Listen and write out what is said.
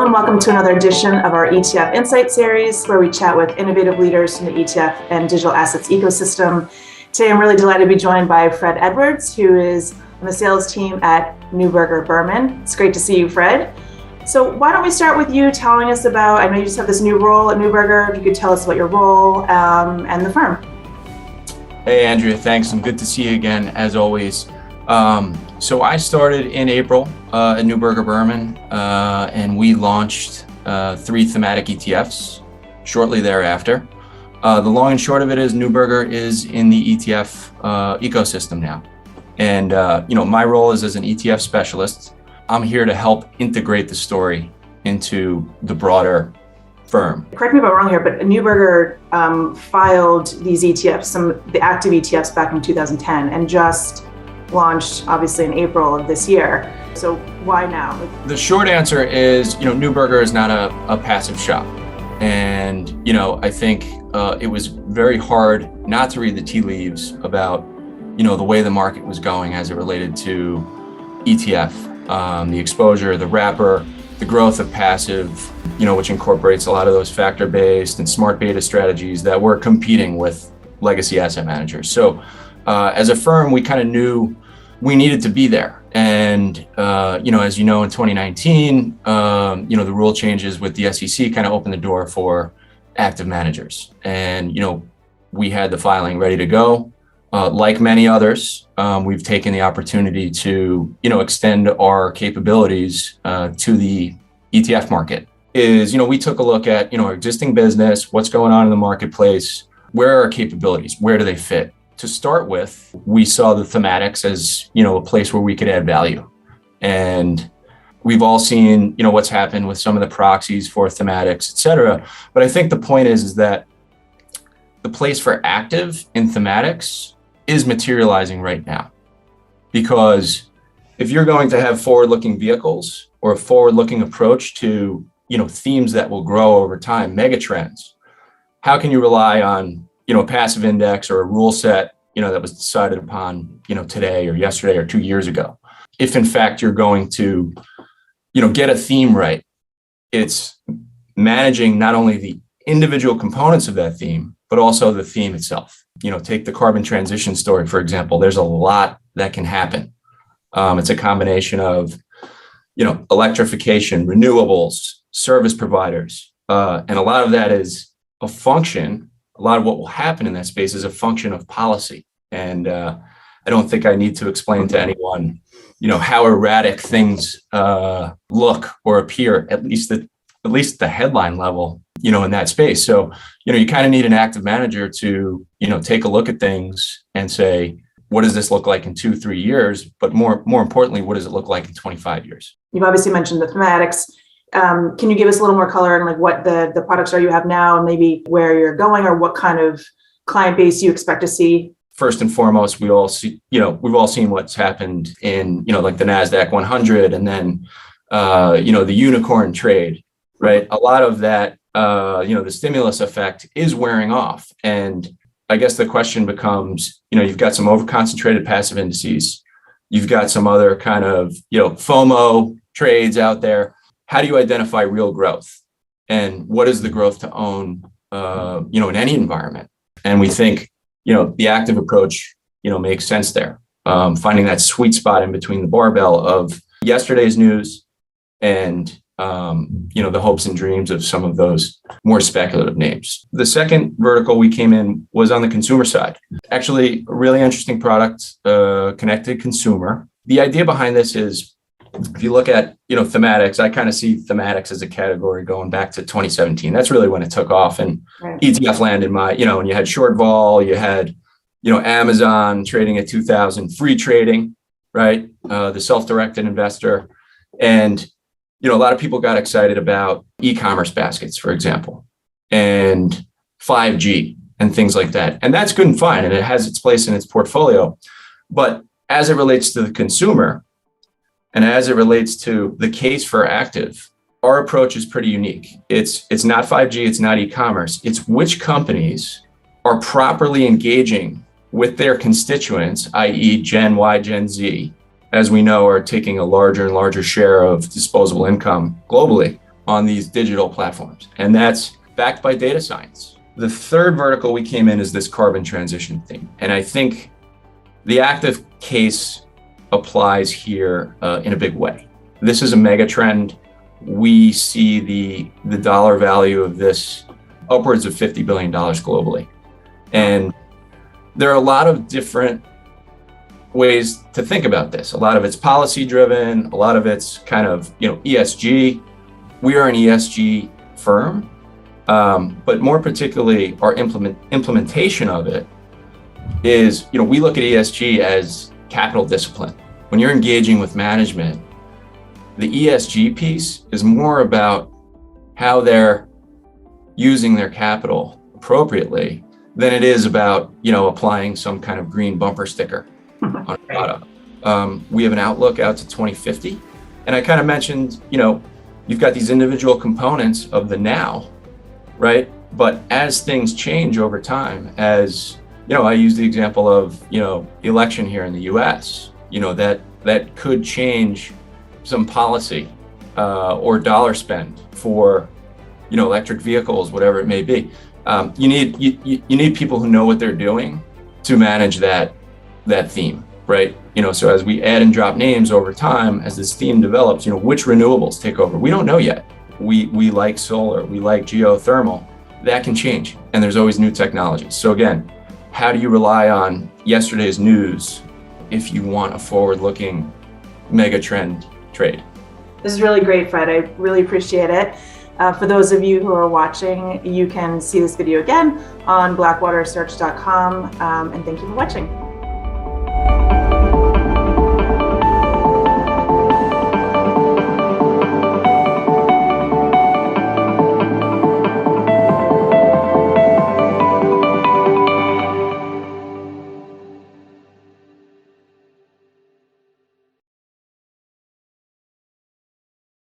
and welcome to another edition of our ETF Insight series, where we chat with innovative leaders from the ETF and digital assets ecosystem. Today, I'm really delighted to be joined by Fred Edwards, who is on the sales team at Neuberger Berman. It's great to see you, Fred. So why don't we start with you telling us about, I know you just have this new role at Neuberger, if you could tell us about your role and the firm. Hey, Andrea, thanks, and good to see you again, as always. So I started in April at Neuberger Berman, and we launched 3 thematic ETFs shortly thereafter. The long and short of it is Neuberger is in the ETF ecosystem now. And my role is as an ETF specialist. I'm here to help integrate the story into the broader firm. Correct me if I'm wrong here, but Neuberger filed these ETFs, the active ETFs, back in 2010, and just launched obviously in April of this year. So why now? The short answer is, Neuberger is not a passive shop. And, I think it was very hard not to read the tea leaves about, the way the market was going as it related to ETF, the exposure, the wrapper, the growth of passive, which incorporates a lot of those factor-based and smart beta strategies that were competing with legacy asset managers. So as a firm, we kind of knew we needed to be there. And, as you know, in 2019, the rule changes with the SEC kind of opened the door for active managers. And, we had the filing ready to go. Like many others, we've taken the opportunity to, extend our capabilities to the ETF market. We took a look at, our existing business, what's going on in the marketplace, where are our capabilities, where do they fit? To start with, we saw the thematics as, a place where we could add value. And we've all seen, what's happened with some of the proxies for thematics, et cetera. But I think the point is that the place for active in thematics is materializing right now. Because if you're going to have forward-looking vehicles or a forward-looking approach to, themes that will grow over time, megatrends, how can you rely on a passive index or a rule set, that was decided upon, today or yesterday or 2 years ago? If in fact you're going to, get a theme right, it's managing not only the individual components of that theme, but also the theme itself. Take the carbon transition story, for example. There's a lot that can happen. It's a combination of, electrification, renewables, service providers, and a lot of that is a function. A lot of what will happen in that space is a function of policy. And I don't think I need to explain to anyone, how erratic things look or appear, at least the headline level, in that space. So, you kind of need an active manager to, take a look at things and say, what does this look like in 2-3 years? But more importantly, what does it look like in 25 years? You've obviously mentioned the thematics. Can you give us a little more color on what the products are you have now, and maybe where you're going, or what kind of client base you expect to see? First and foremost, we've all seen what's happened in, like the NASDAQ 100 and then, the unicorn trade, right? A lot of that, the stimulus effect is wearing off. And I guess the question becomes, you've got some over-concentrated passive indices. You've got some other kind of, FOMO trades out there. How do you identify real growth? And what is the growth to own, in any environment? And we think, the active approach, makes sense there. Finding that sweet spot in between the barbell of yesterday's news and, the hopes and dreams of some of those more speculative names. The second vertical we came in was on the consumer side. Actually, a really interesting product, connected consumer. The idea behind this is, if you look at, thematics, I kind of see thematics as a category going back to 2017. That's really when it took off. And right. ETF land in my, and you had short vol, you had, Amazon trading at 2000, free trading, right? The self-directed investor. And, a lot of people got excited about e-commerce baskets, for example, and 5G and things like that. And that's good and fine. And it has its place in its portfolio. But as it relates to the consumer, and as it relates to the case for active, our approach is pretty unique. It's not 5G, it's not e-commerce. It's which companies are properly engaging with their constituents, i.e. Gen Y, Gen Z, as we know, are taking a larger and larger share of disposable income globally. on these digital platforms, and that's backed by data science. The third vertical we came in is this carbon transition theme. And I think the active case applies here in a big way. This is a mega trend. We see the dollar value of this upwards of $50 billion globally. And there are a lot of different ways to think about this. A lot of it's policy driven, a lot of it's kind of, ESG. We are an ESG firm, but more particularly our implementation of it is, we look at ESG as capital discipline. When you're engaging with management, the ESG piece is more about how they're using their capital appropriately than it is about, applying some kind of green bumper sticker on a product. We have an outlook out to 2050. And I kind of mentioned, you've got these individual components of the now, right? But as things change over time, as, I use the example of, the election here in the US, that could change some policy or dollar spend for, electric vehicles, whatever it may be. You need people who know what they're doing to manage that theme, right? So as we add and drop names over time, as this theme develops, which renewables take over? We don't know yet. We like solar, we like geothermal. That can change, and there's always new technologies. So again, how do you rely on yesterday's news if you want a forward-looking mega trend trade? This is really great, Fred. I really appreciate it. For those of you who are watching, you can see this video again on blackwatersearch.com, and thank you for watching.